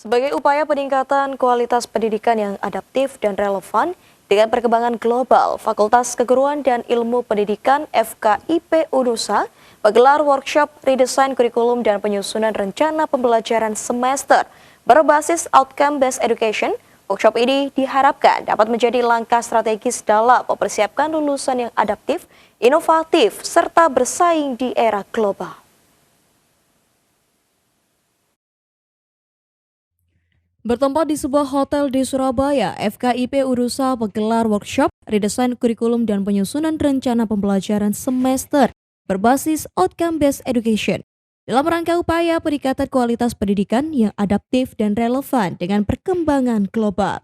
Sebagai upaya peningkatan kualitas pendidikan yang adaptif dan relevan dengan perkembangan global, Fakultas Keguruan dan Ilmu Pendidikan FKIP UNUSA menggelar workshop redesign kurikulum dan penyusunan rencana pembelajaran semester berbasis outcome-based education. Workshop ini diharapkan dapat menjadi langkah strategis dalam mempersiapkan lulusan yang adaptif, inovatif, serta bersaing di era global. Bertempat di sebuah hotel di Surabaya, FKIP UNUSA menggelar workshop redesign kurikulum dan penyusunan rencana pembelajaran semester berbasis outcome-based education dalam rangka upaya peningkatan kualitas pendidikan yang adaptif dan relevan dengan perkembangan global.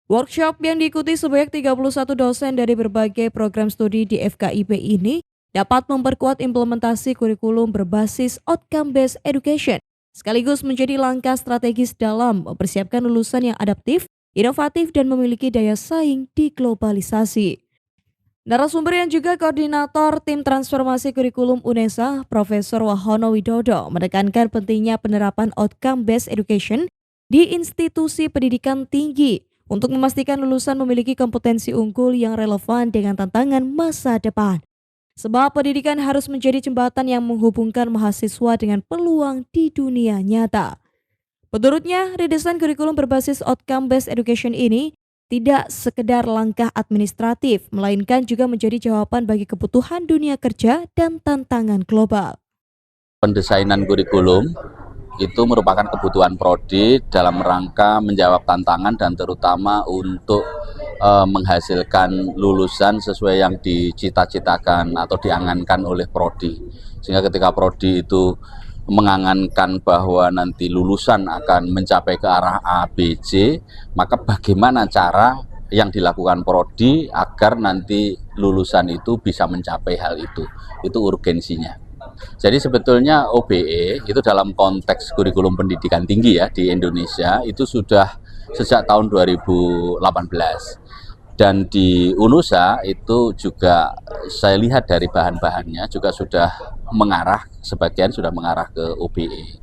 Workshop yang diikuti sebanyak 31 dosen dari berbagai program studi di FKIP ini dapat memperkuat implementasi kurikulum berbasis outcome-based education sekaligus menjadi langkah strategis dalam mempersiapkan lulusan yang adaptif, inovatif, dan memiliki daya saing di globalisasi. Narasumber yang juga koordinator tim transformasi kurikulum UNESA, Profesor Wahono Widodo, menekankan pentingnya penerapan outcome-based education di institusi pendidikan tinggi untuk memastikan lulusan memiliki kompetensi unggul yang relevan dengan tantangan masa depan. Sebab pendidikan harus menjadi jembatan yang menghubungkan mahasiswa dengan peluang di dunia nyata. Menurutnya, redesign kurikulum berbasis outcome-based education ini tidak sekedar langkah administratif, melainkan juga menjadi jawaban bagi kebutuhan dunia kerja dan tantangan global. Pendesainan kurikulum itu merupakan kebutuhan prodi dalam rangka menjawab tantangan dan terutama untuk menghasilkan lulusan sesuai yang dicita-citakan atau diangankan oleh prodi. Sehingga ketika prodi itu mengangankan bahwa nanti lulusan akan mencapai ke arah A, B, C, maka bagaimana cara yang dilakukan prodi agar nanti lulusan itu bisa mencapai hal itu. Itu urgensinya. Jadi sebetulnya OBE itu dalam konteks kurikulum pendidikan tinggi ya di Indonesia itu sudah sejak tahun 2018. Dan di UNUSA itu juga saya lihat dari bahan-bahannya juga sudah mengarah, sebagian sudah mengarah ke OBE.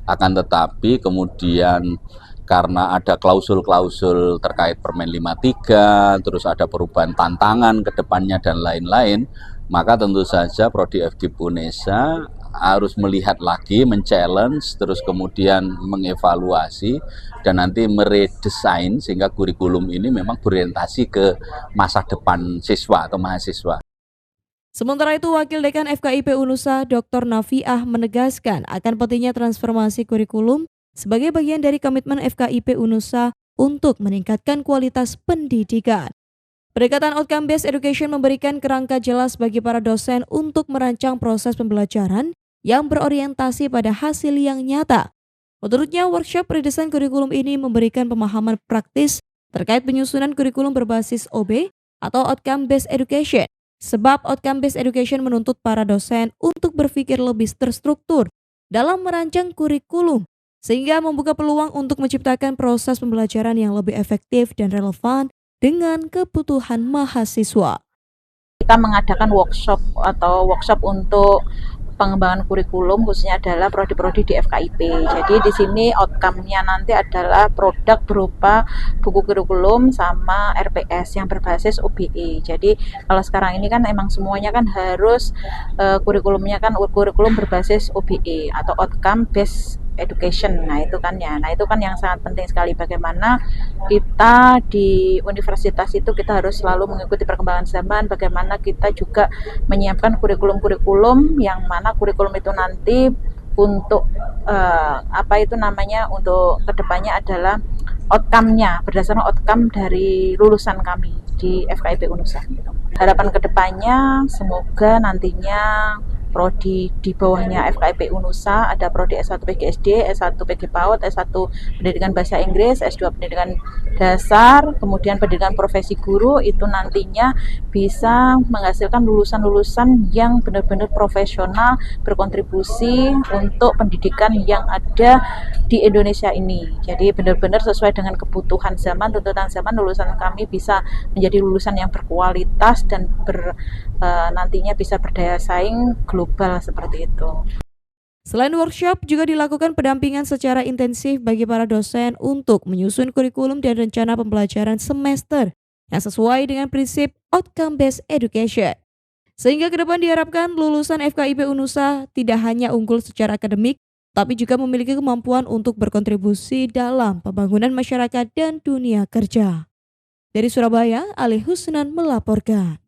Akan tetapi kemudian karena ada klausul-klausul terkait Permen 53, terus ada perubahan tantangan ke depannya dan lain-lain, maka tentu saja Prodi FKIP UNESA harus melihat lagi, men-challenge, terus kemudian mengevaluasi dan nanti meredesain sehingga kurikulum ini memang berorientasi ke masa depan siswa atau mahasiswa. Sementara itu, Wakil Dekan FKIP UNUSA Dr. Nafiah menegaskan akan pentingnya transformasi kurikulum sebagai bagian dari komitmen FKIP UNUSA untuk meningkatkan kualitas pendidikan. Pendekatan outcome-based education memberikan kerangka jelas bagi para dosen untuk merancang proses pembelajaran yang berorientasi pada hasil yang nyata. Menurutnya, workshop redesign kurikulum ini memberikan pemahaman praktis terkait penyusunan kurikulum berbasis OB atau outcome-based education. Sebab outcome-based education menuntut para dosen untuk berpikir lebih terstruktur dalam merancang kurikulum, sehingga membuka peluang untuk menciptakan proses pembelajaran yang lebih efektif dan relevan dengan kebutuhan mahasiswa. Kita mengadakan workshop untuk pengembangan kurikulum khususnya adalah prodi-prodi di FKIP. Jadi di sini outcome-nya nanti adalah produk berupa buku kurikulum sama RPS yang berbasis OBE. Jadi kalau sekarang ini kan emang semuanya kan harus kurikulumnya kan kurikulum berbasis OBE atau outcome based education. Nah itu kan yang sangat penting sekali, bagaimana kita di universitas itu kita harus selalu mengikuti perkembangan zaman, bagaimana kita juga menyiapkan kurikulum-kurikulum yang mana kurikulum itu nanti untuk untuk kedepannya adalah outcome-nya berdasarkan outcome dari lulusan kami di FKIP UNUSA. Harapan kedepannya semoga nantinya prodi di bawahnya FKIP UNUSA ada prodi S1 PGSD, S1 PG PAUD, S1 Pendidikan Bahasa Inggris, S2 Pendidikan Dasar, kemudian Pendidikan Profesi Guru, itu nantinya bisa menghasilkan lulusan-lulusan yang benar-benar profesional berkontribusi untuk pendidikan yang ada di Indonesia ini. Jadi benar-benar sesuai dengan kebutuhan zaman, tuntutan zaman, lulusan kami bisa menjadi lulusan yang berkualitas dan nantinya bisa berdaya saing global seperti itu. Selain workshop, juga dilakukan pendampingan secara intensif bagi para dosen untuk menyusun kurikulum dan rencana pembelajaran semester yang sesuai dengan prinsip outcome-based education. Sehingga ke depan diharapkan lulusan FKIP Unusa tidak hanya unggul secara akademik, tapi juga memiliki kemampuan untuk berkontribusi dalam pembangunan masyarakat dan dunia kerja. Dari Surabaya, Ali Husnan melaporkan.